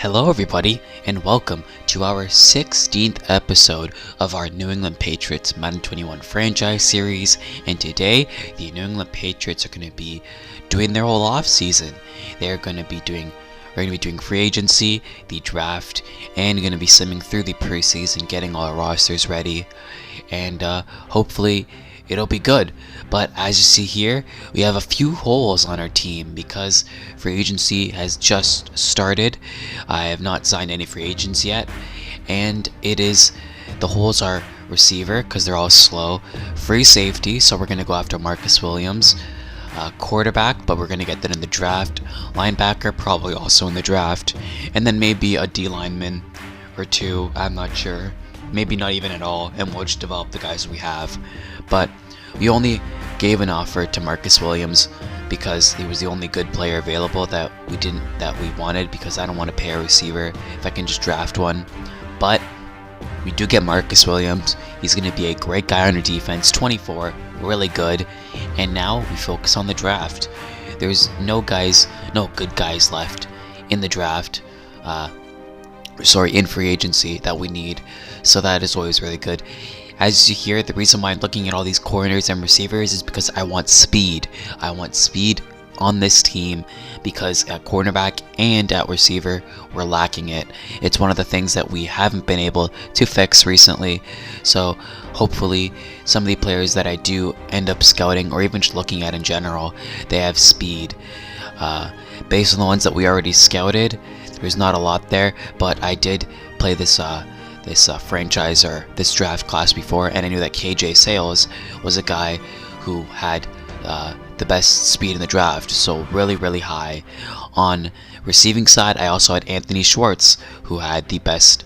Hello everybody, and welcome to our 16th episode of our New England Patriots Madden 21 franchise series. And today, the New England Patriots are going to be doing their whole off season. We're going to be doing free agency, the draft, and going to be simming through the preseason, getting all our rosters ready, and hopefully it'll be good. But as you see here, we have a few holes on our team because free agency has just started. I have not signed any free agents yet, and the holes are receiver because they're all slow, free safety, so we're going to go after Marcus Williams, quarterback, but we're going to get that in the draft, linebacker probably also in the draft, and then maybe a D lineman or two, I'm not sure, maybe not even at all, and we'll just develop the guys we have. But we only gave an offer to Marcus Williams because he was the only good player available that we wanted, because I don't want to pay a receiver if I can just draft one. But we do get Marcus Williams. He's going to be a great guy on our defense, 24, really good. And now we focus on the draft. There's no good guys left in the draft. In free agency that we need. So that is always really good. As you hear, the reason why I'm looking at all these corners and receivers is because I want speed. I want speed on this team because at cornerback and at receiver, we're lacking it. It's one of the things that we haven't been able to fix recently. So hopefully some of the players that I do end up scouting or even just looking at in general, they have speed. Based on the ones that we already scouted, there's not a lot there, but I did play this franchise or this draft class before, and I knew that KJ Sales was a guy who had the best speed in the draft, so really high. On receiving side, I also had Anthony Schwartz, who had the best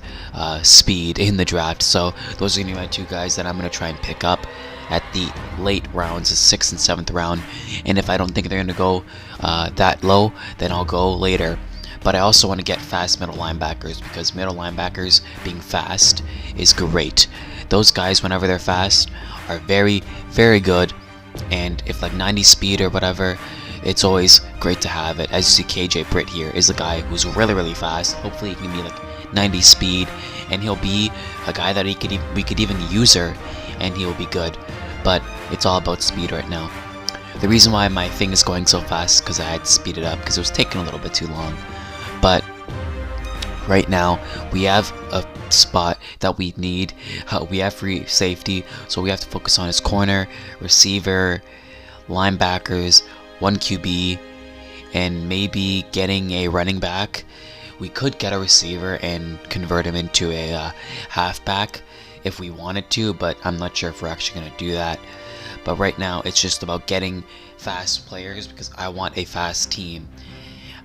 speed in the draft. So those are going to be my two guys that I'm going to try and pick up at the late rounds, the 6th and 7th round. And if I don't think they're going to go that low, then I'll go later. But I also want to get fast middle linebackers, because middle linebackers being fast is great. Those guys, whenever they're fast, are very good. And if like 90 speed or whatever, it's always great to have it. As you see, KJ Britt here is a guy who's really fast. Hopefully he can be like 90 speed, and he'll be a guy that we could even user, and he'll be good. But it's all about speed right now. The reason why my thing is going so fast is because I had to speed it up because it was taking a little bit too long. But right now we have a spot that we need. We have free safety, so we have to focus on his corner, receiver, linebackers, 1 QB, and maybe getting a running back. We could get a receiver and convert him into a halfback if we wanted to, but I'm not sure if we're actually going to do that. But right now it's just about getting fast players because I want a fast team.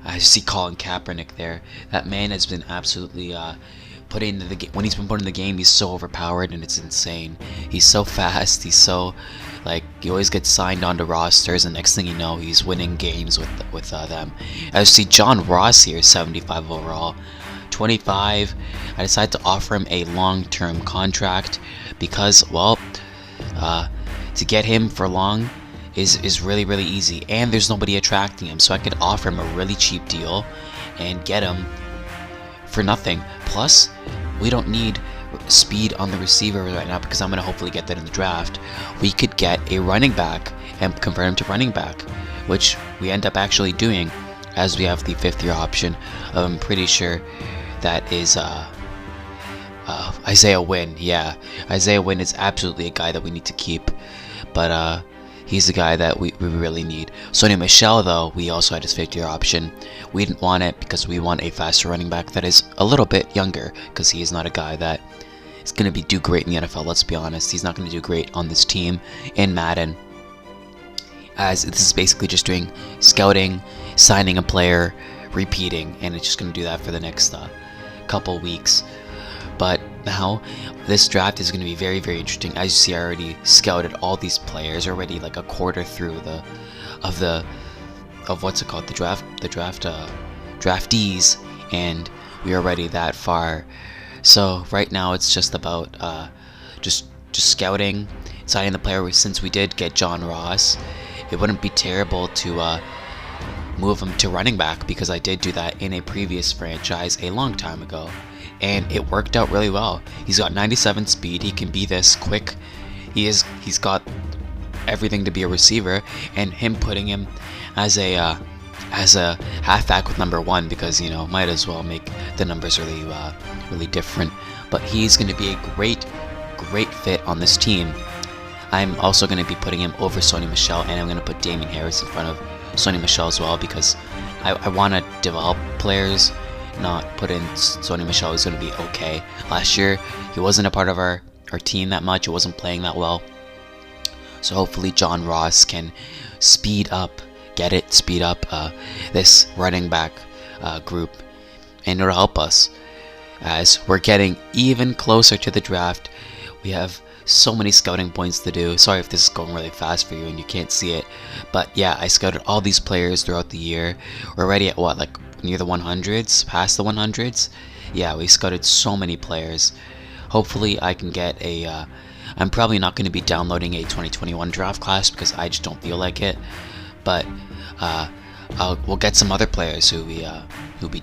I see Colin Kaepernick there. That man has been absolutely put into the game. When he's been put in the game, he's so overpowered, and it's insane. He's so fast. He's so he always gets signed onto rosters, and next thing you know, he's winning games with them. I see John Ross here, 75 overall, 25. I decided to offer him a long-term contract because, well, to get him for long is really easy, and there's nobody attracting him, so I could offer him a really cheap deal and get him for nothing. Plus, we don't need speed on the receiver right now because I'm going to hopefully get that in the draft. We could get a running back and convert him to running back, which we end up actually doing as we have the 5th-year option. I'm pretty sure that is Isaiah Wynn. Yeah, Isaiah Wynn is absolutely a guy that we need to keep, but he's the guy that we really need. Sonny Michel, though, we also had his 5th-year option. We didn't want it because we want a faster running back that is a little bit younger, because he is not a guy that is going to do great in the NFL, let's be honest. He's not going to do great on this team in Madden, as this is basically just doing scouting, signing a player, repeating, and it's just going to do that for the next couple weeks. But now this draft is going to be very interesting. As you see, I already scouted all these players already, like a quarter through of what's it called, the draftees, and we are already that far. So right now it's just about just scouting, signing the player. Since we did get John Ross, it wouldn't be terrible to move him to running back, because I did do that in a previous franchise a long time ago, and it worked out really well. He's got 97 speed. He can be this quick. He's got everything to be a receiver, and him putting him as a halfback with number 1, because might as well make the numbers really different. But he's going to be a great fit on this team. I'm also going to be putting him over Sony Michel, and I'm going to put Damien Harris in front of Sony Michel as well, because I want to develop players, not put in Sony Michel who's going to be okay. Last year, he wasn't a part of our team that much. He wasn't playing that well. So hopefully John Ross can speed up this running back group, and it'll help us as we're getting even closer to the draft. We have so many scouting points to do. Sorry if this is going really fast for you and you can't see it, but yeah, I scouted all these players throughout the year. We're already at what, like near the 100s, past the 100s. Yeah, we scouted so many players. Hopefully I can get a I'm probably not going to be downloading a 2021 draft class because I just don't feel like it, but we'll get some other players who we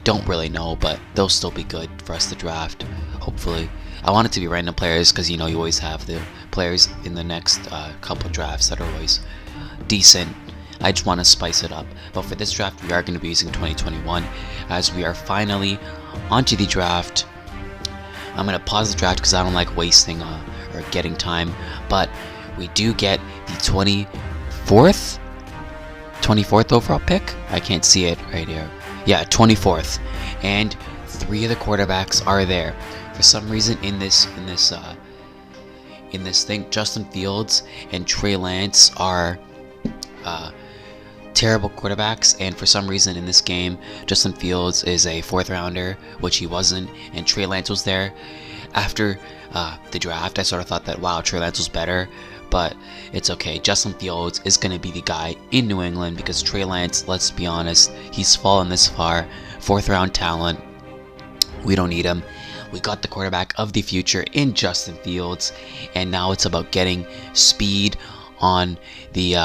don't really know, but they'll still be good for us to draft, hopefully. I want it to be random players because you always have the players in the next couple drafts that are always decent. I just want to spice it up. But for this draft, we are going to be using 2021 as we are finally onto the draft. I'm going to pause the draft because I don't like wasting or getting time. But we do get the 24th overall pick. I can't see it right here. Yeah, 24th. And 3 of the quarterbacks are there. For some reason in this thing, Justin Fields and Trey Lance are terrible quarterbacks, and for some reason in this game, Justin Fields is a 4th rounder, which he wasn't, and Trey Lance was there. After the draft, I sort of thought that, wow, Trey Lance was better, but it's okay. Justin Fields is going to be the guy in New England because Trey Lance, let's be honest, he's fallen this far. 4th round talent. We don't need him. We got the quarterback of the future in Justin Fields, and now it's about getting speed on the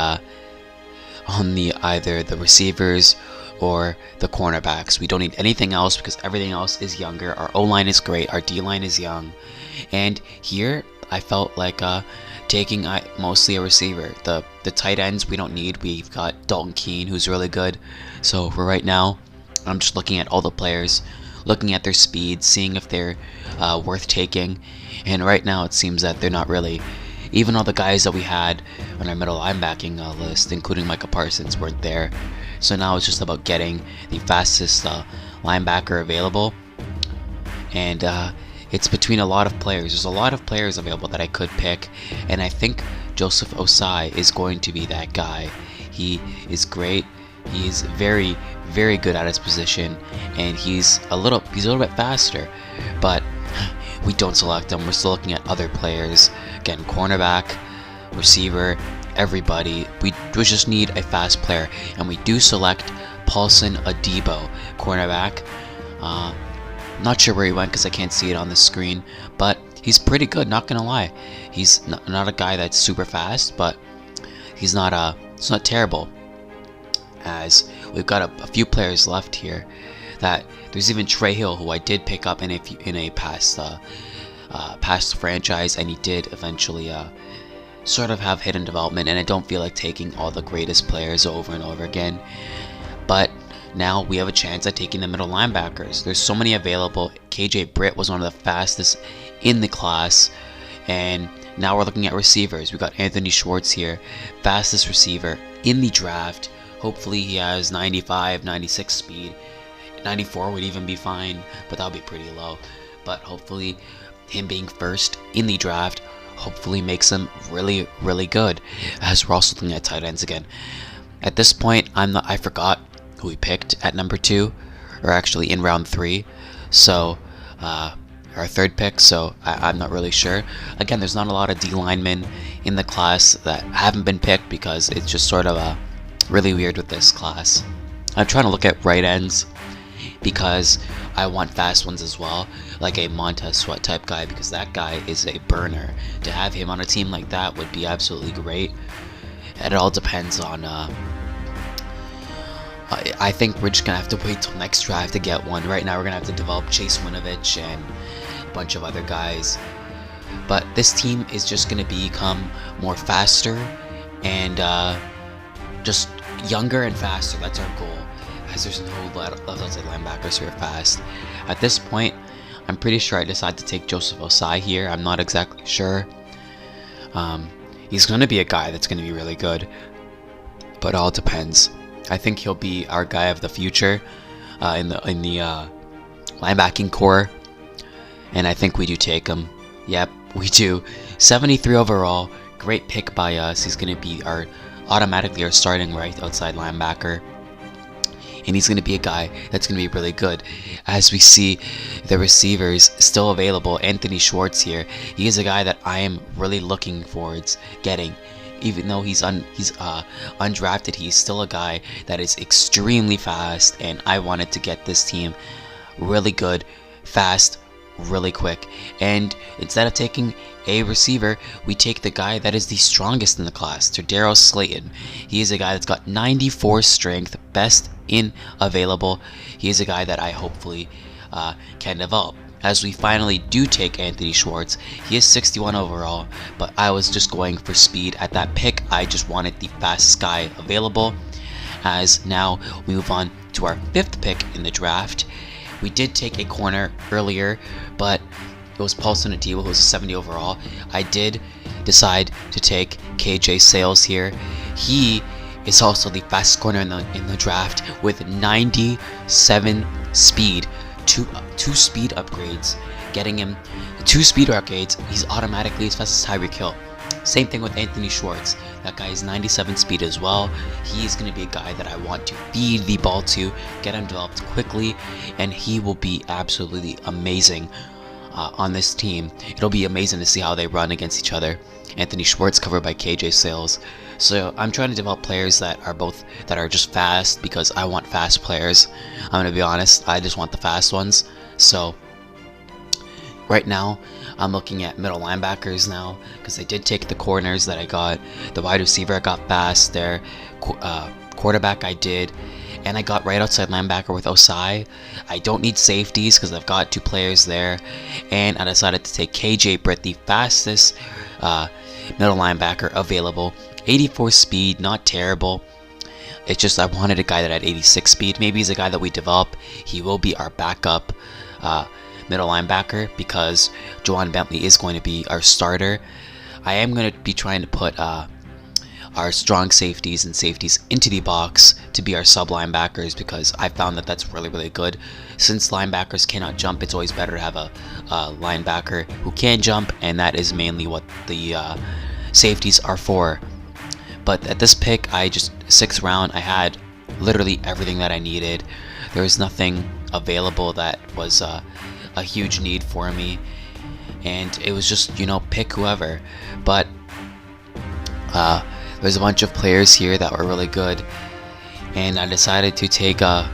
either the receivers or the cornerbacks. We don't need anything else because everything else is younger. Our O-line is great. Our D-line is young. And here, I felt like taking mostly a receiver. The tight ends we don't need. We've got Dalton Keene, who's really good. So for right now, I'm just looking at all the players, looking at their speed, seeing if they're worth taking. And right now, it seems that they're not really. Even all the guys that we had on our middle linebacking list, including Micah Parsons, weren't there. So now it's just about getting the fastest linebacker available. And it's between a lot of players. There's a lot of players available that I could pick. And I think Joseph Osai is going to be that guy. He is great. He's very, very good at his position. And he's a little bit faster. But we don't select him. We're still looking at other players. Again, cornerback, receiver, everybody. We just need a fast player. And we do select Paulson Adebo, cornerback. Not sure where he went because I can't see it on the screen. But he's pretty good, not going to lie. He's not a guy that's super fast, but he's not terrible. As we've got a few players left here. That there's even Trey Hill, who I did pick up in a past franchise, and he did eventually sort of have hidden development, and I don't feel like taking all the greatest players over and over again. But now we have a chance at taking the middle linebackers. There's so many available. KJ Britt was one of the fastest in the class, and now we're looking at receivers. We got Anthony Schwartz here, fastest receiver in the draft. Hopefully he has 95, 96 speed. 94 would even be fine, but that'll be pretty low. But hopefully him being first in the draft hopefully makes him really, really good. As we're also looking at tight ends again. At this point, I forgot who we picked at number 2, or actually in round 3. So our 3rd pick. So I'm not really sure. Again, there's not a lot of D linemen in the class that haven't been picked because it's just sort of really weird with this class. I'm trying to look at right ends because I want fast ones as well, like a Montez Sweat type guy, because that guy is a burner. To have him on a team like that would be absolutely great. And it all depends on I think we're just gonna have to wait till next draft to get one. Right now we're gonna have to develop Chase Winovich and a bunch of other guys. But this team is just gonna become more faster and just younger and faster. That's our goal, as there's no left outside linebackers who are fast. At this point, I'm pretty sure I decided to take Joseph Osai here. I'm not exactly sure. He's gonna be a guy that's gonna be really good, but it all depends. I think he'll be our guy of the future in the linebacking core, and I think we do take him. Yep, we do. 73 overall, great pick by us. He's gonna be automatically our starting right outside linebacker, and he's gonna be a guy that's gonna be really good. As we see the receivers still available, Anthony Schwartz here. He is a guy that I am really looking forwards getting. Even though he's undrafted, he's still a guy that is extremely fast, and I wanted to get this team really good, fast, really quick. And instead of taking a receiver, we take the guy that is the strongest in the class, to Daryl Slayton. He is a guy that's got 94 strength, best in available. He is a guy that I hopefully can develop. As we finally do take Anthony Schwartz, he is 61 overall, but I was just going for speed at that pick. I just wanted the fastest guy available. As now we move on to our 5th pick in the draft. We did take a corner earlier, but it was Paulson Adebo, who was a 70 overall. I did decide to take KJ Sales here. He is also the fastest corner in the draft with 97 speed. Two speed upgrades, getting him 2 speed upgrades. He's automatically as fast as Tyreek Hill. Same thing with Anthony Schwartz. That guy is 97 speed as well. He's going to be a guy that I want to feed the ball to, get him developed quickly, and he will be absolutely amazing on this team. It'll be amazing to see how they run against each other. Anthony Schwartz covered by KJ Sales. So I'm trying to develop players that are just fast, because I want fast players. I'm gonna be honest, I just want the fast ones. So right now I'm looking at middle linebackers now, because I did take the corners that I got. The wide receiver I got fast there. Quarterback I did. And I got right outside linebacker with Osai. I don't need safeties because I've got 2 players there. And I decided to take KJ Britt, the fastest middle linebacker available. 84 speed, not terrible. It's just I wanted a guy that had 86 speed. Maybe he's a guy that we develop. He will be our backup middle linebacker, because Juwan Bentley is going to be our starter. I am going to be trying to put our strong safeties and safeties into the box to be our sub linebackers, because I found that that's really, really good. Since linebackers cannot jump, it's always better to have a linebacker who can jump, and that is mainly what the safeties are for. But at this pick, 6th round, I had literally everything that I needed. There was nothing available that was a huge need for me, and it was just, pick whoever. But there's a bunch of players here that were really good, and I decided to take you're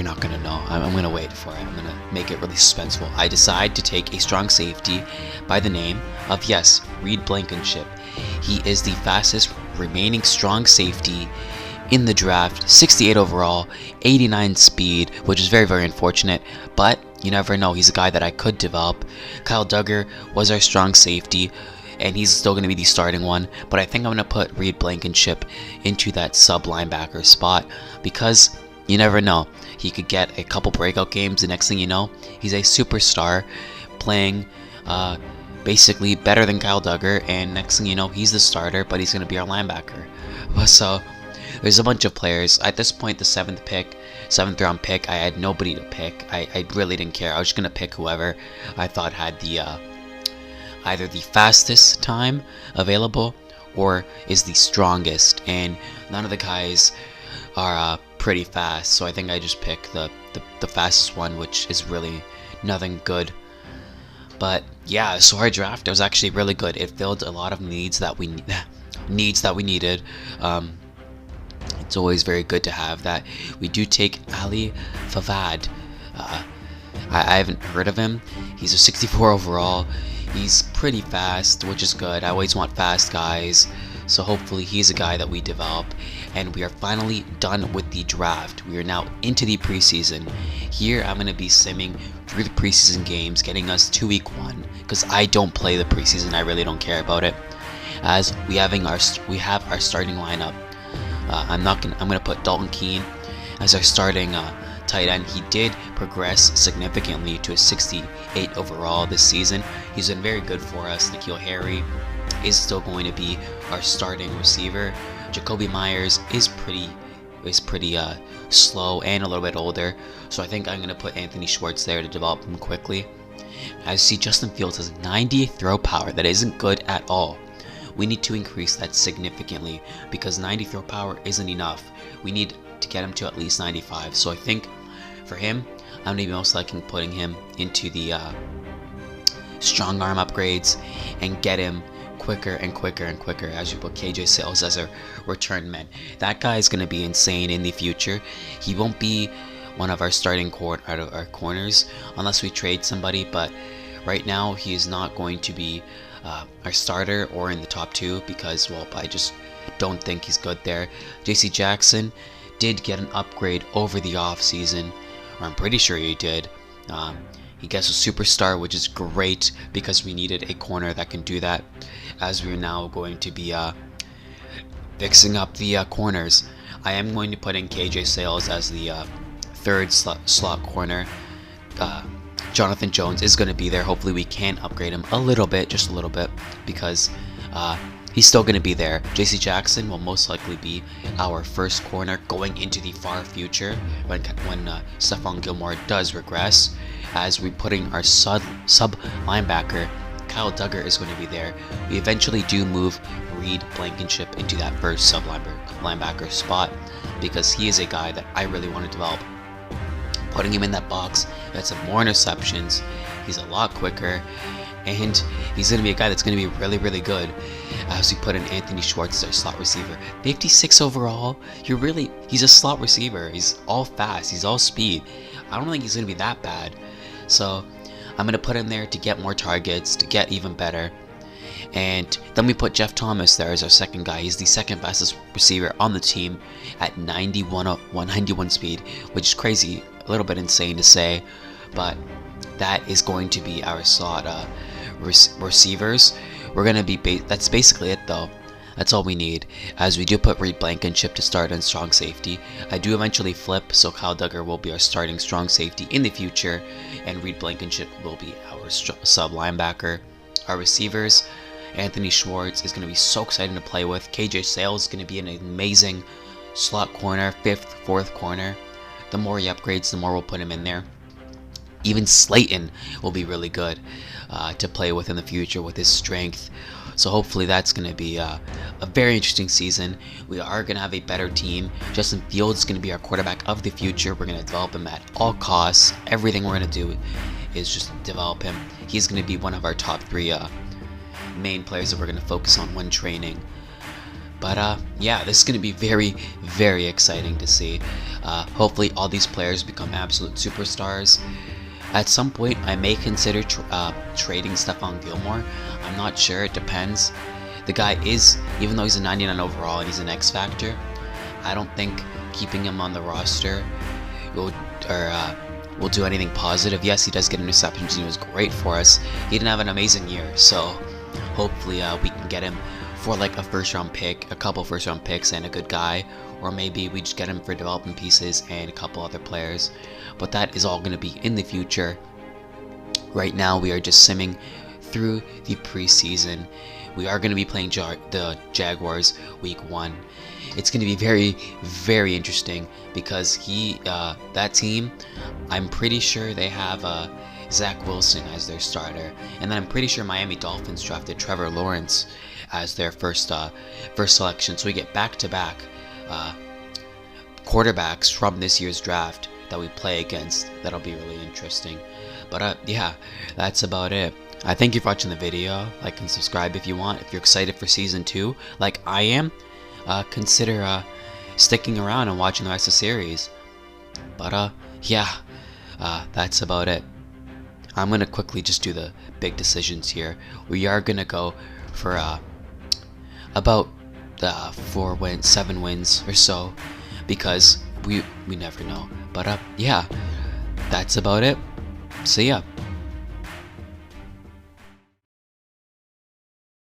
not gonna know. I'm gonna wait for it. I'm gonna make it really suspenseful. I decide to take a strong safety by the name of, yes, Reed Blankenship. He is the fastest remaining strong safety in the draft, 68 overall, 89 speed, which is very, very unfortunate, but you never know. He's a guy that I could develop. Kyle Duggar was our strong safety, and he's still going to be the starting one, but I think I'm going to put Reed Blankenship into that sub linebacker spot, because you never know. He could get a couple breakout games, the next thing you know, he's a superstar playing basically better than Kyle Duggar, and next thing you know, he's the starter, but he's going to be our linebacker. So there's a bunch of players. At this point, the 7th round pick, I had nobody to pick. I really didn't care. I was just going to pick whoever I thought had the either the fastest time available or is the strongest, and none of the guys are pretty fast, so I think I just picked the fastest one, which is really nothing good. But yeah, so our draft was actually really good. It filled a lot of needs that we needed. It's always very good to have that. We do take Ali Favad. I haven't heard of him. He's a 64 overall. He's pretty fast, which is good. I always want fast guys, so hopefully he's a guy that we develop. and we are finally done with the draft. We are now into the preseason. Here I'm going to be simming through the preseason games, getting us to week 1, because I don't play the preseason. I really don't care about it. As we have our starting lineup. I'm gonna put Dalton Keene as our starting tight end. He did progress significantly to a 68 overall this season. He's been very good for us. N'Keal Harry is still going to be our starting receiver. Jacoby Myers is pretty slow and a little bit older, so I think I'm gonna put Anthony Schwartz there to develop him quickly. As you see, Justin Fields has 90 throw power. That isn't good at all. We need to increase that significantly because 90 throw power isn't enough. We need to get him to at least 95. So I think for him, I'm going to be most likely putting him into the strong arm upgrades and get him quicker and quicker and quicker as you put KJ Sales as a return man. That guy is going to be insane in the future. He won't be one of our starting corners unless we trade somebody, but right now he is not going to be our starter or in the top 2 because, well, I just don't think he's good there. JC Jackson did get an upgrade over the off season, or I'm pretty sure he did. He gets a superstar, which is great because we needed a corner that can do that, as we're now going to be fixing up the corners. I am going to put in KJ Sales as the third slot corner. Jonathan Jones is going to be there. Hopefully we can upgrade him a little bit, just a little bit, because he's still going to be there. JC Jackson will most likely be our first corner going into the far future when Stephon Gilmore does regress. As we're putting our sub linebacker, Kyle Duggar is going to be there. We eventually do move Reed Blankenship into that first sub linebacker spot because he is a guy that I really want to develop. Putting him in that box, that's more interceptions, he's a lot quicker, and he's going to be a guy that's going to be really, really good. As we put in Anthony Schwartz as our slot receiver. 56 overall, he's a slot receiver. He's all fast, he's all speed. I don't think he's going to be that bad. So I'm going to put him there to get more targets, to get even better. And then we put Jeff Thomas there as our second guy. He's the second fastest receiver on the team at 191 speed, which is crazy, a little bit insane to say, but that is going to be our slot receivers. We're going to be that's basically it though. That's all we need, as we do put Reed Blankenship to start in strong safety. I do eventually flip, so Kyle Duggar will be our starting strong safety in the future, and Reed Blankenship will be our sub linebacker. Our receivers, Anthony Schwartz is going to be so exciting to play with. KJ Sales is going to be an amazing slot corner, 5th, 4th corner. The more he upgrades, the more we'll put him in there. Even Slayton will be really good to play with in the future with his strength. So hopefully that's going to be a very interesting season. We are going to have a better team. Justin Fields is going to be our quarterback of the future. We're going to develop him at all costs. Everything we're going to do is just develop him. He's going to be one of our top 3 main players that we're going to focus on when training. But yeah, this is going to be very, very exciting to see. Hopefully all these players become absolute superstars. At some point, I may consider trading Stephon Gilmore. I'm not sure, it depends. The guy is, even though he's a 99 overall and he's an X factor, I don't think keeping him on the roster will do anything positive. Yes, he does get interceptions and he was great for us. He didn't have an amazing year, so hopefully we can get him for like a first round pick, a couple first round picks and a good guy, or maybe we just get him for development pieces and a couple other players. But that is all going to be in the future. Right now we are just simming through the preseason. We are going to be playing the Jaguars week 1. It's going to be very, very interesting because that team, I'm pretty sure they have Zach Wilson as their starter, and then I'm pretty sure Miami Dolphins drafted Trevor Lawrence as their first selection. So we get back-to-back quarterbacks from this year's draft that we play against. That'll be really interesting. But yeah, that's about it. I thank you for watching the video. Like and subscribe if you want. If you're excited for season 2, like I am, consider sticking around and watching the rest of the series. But yeah, that's about it. I'm gonna quickly just do the big decisions here. We are gonna go for about 7 wins or so, because we never know. But yeah, that's about it. So yeah,